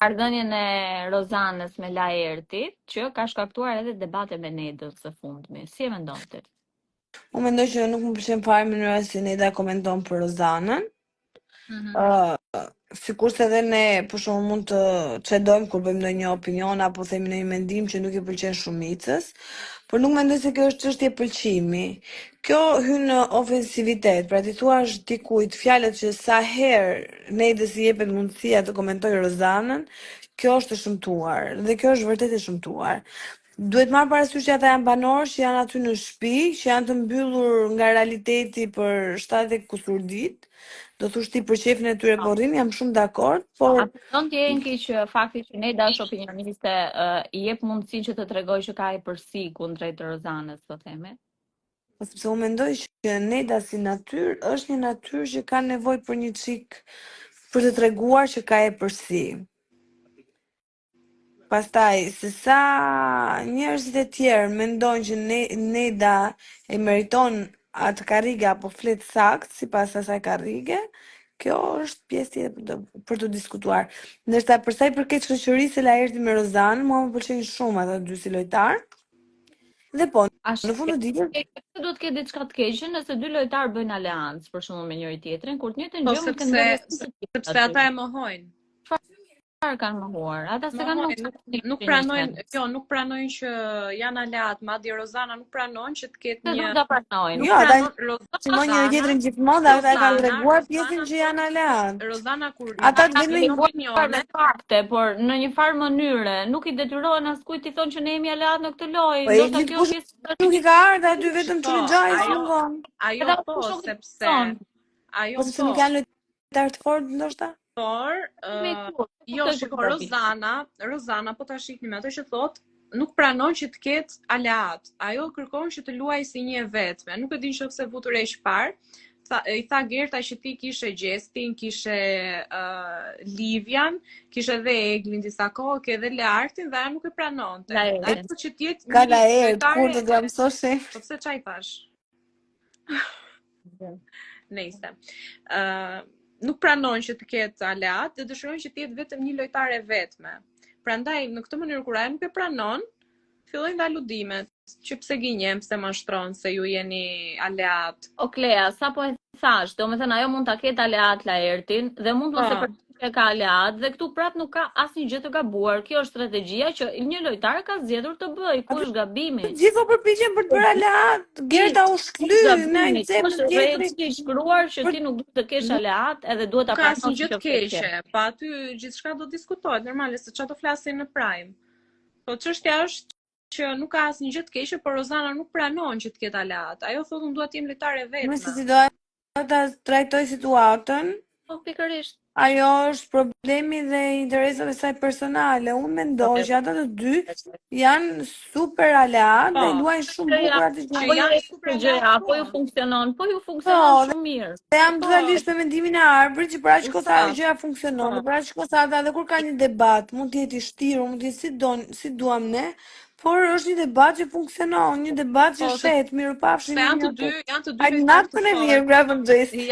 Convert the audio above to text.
Marrëdhënien e Rozanës me Laertit, që ka shkaktuar edhe debate me Nedën së fundmi. Si e mendon ti? Unë mendoj që nuk më pëlqen fare mënyra si Neda komenton për Rozanën. Sikurse edhe ne për shkak mund të çedojmë kur bëjmë ndonjë opinion apo themi ndonjë mendim që nuk i pëlqen shumicës, por nuk mendoj se kjo është çështje pëlqimi. Kjo hyn në ofensivitet. Pra ti thua dikujt fjalët që sa herë Nedës i jepet mundësia të komentojë Rozanën, kjo është e shëmtuar dhe kjo është vërtet e shëmtuar. Duhet marrë parasysh që ata janë banorë që janë aty në shtëpi, që janë të mbyllur nga realiteti për 70 kusur ditë. Do thosh ti për shefin e tyre po rrin, jam shumë dakord, por A mendon ti Enki që fakti që Neda është opinioniste i jep mundësinë që të tregojë që ka e përsi kundrejt Rozanës, po themi? sepse unë mendoj që Neda si natyrë është një natyrë që ka nevojë për një çik për të treguar që ka e përsi. Pastaj, se sa njerëzit e tjerë mendojnë që Neda e meriton atë karrige apo flet sakt sipas asaj karrige, kjo është pjesë tjetër për të diskutuar. Ndërsa për sa i përket shoqërisë së Laertit me Rozanën, mua më pëlqejnë shumë ata dy si lojtar. Dhe po, në fund të ditës duhet të ketë diçka të keqe nëse dy lojtarë bëjnë aleancë për shembull me njëri tjetrin, kur të njëjtën gjë mund të kenë sepse ata e mohojnë. Çfarë kanë mohuar? Ata se kanë nuk pranojnë, nuk pranojnë që janë aleat, madje Rozana nuk pranon që të ketë një. Nuk ta pranojnë. Jo, ata simon njëri tjetrin gjithmonë dhe ata kanë treguar pjesën që janë aleat. Rozana kur ata vetëm një opinione fakte, por në një farë mënyre nuk i detyrohen askujt i thonë që ne jemi aleat në këtë lojë. Ndoshta kjo nuk i ka ardhur aty vetëm çuni xhajs mungon. Ajo po, sepse ajo po nuk janë lojtar të fortë ndoshta. Por, jo, shiko, Rozana, po ta shihni me ato që thot, nuk pranon që të ketë aleat. Ajo kërkon që të luajë si një e vetme. Nuk e di nëse futur e shpar. I tha Gerta që ti kishe Gjestin, kishe Livian, kishe edhe Eglin disa kohë, ke edhe Leartin dhe ajo nuk e pranonte. Ajo që të jetë ka Laert, kur do t'ja mësoshe? Po pse çaj thash? Nejse. Nuk pranon që të ketë aleat dhe dëshiron që të jetë vetëm një lojtare vetme. Prandaj në këtë mënyrë kur ajo nuk e pranon, fillojnë dhe aludimet, që pse gënjem, pse mashtron se ju jeni aleat. O Klea, sa po e thash, domethënë ajo mund ta ketë aleat Laertin dhe mund mos e përpiqet ka aleat dhe këtu prap nuk ka asnjë gjë të gabuar. Kjo është strategjia që një lojtar ka zgjedhur të bëjë. Ku është gabimi? Gjithë përpiqen për të bërë aleat. Gerta u shkly në një cep tjetër i shkruar që ti nuk duhet të kesh aleat edhe duhet ta pranosh. Ka asnjë gjë të keqe. Pa aty gjithçka do diskutohet normale se çfarë do flasin në Prime. Po çështja është që nuk ka asnjë gjë të keqe, por Rozana nuk pranon që të ketë aleat. Ajo thotë unë dua të jem lojtare vetme. Nëse si do ta trajtoj situatën, po pikërisht. Ajo është problemi dhe interesave saj personale. Unë mendoj që ata të dy janë super aleat dhe luajnë shumë bukur atë gjë. Po janë super gjëra, po ju funksionon shumë mirë. Dhe jam totalisht me mendimin e Arbrit që për aq kohë sa gjëja funksionon, për aq kohë sa ata edhe kur ka një debat, mund të jetë i shtirur, mund të jetë si duam ne, por është një debat që funksionon, një debat që shet, mirupafshim. Janë të dy Ai natën e mirë, bravo Jesi.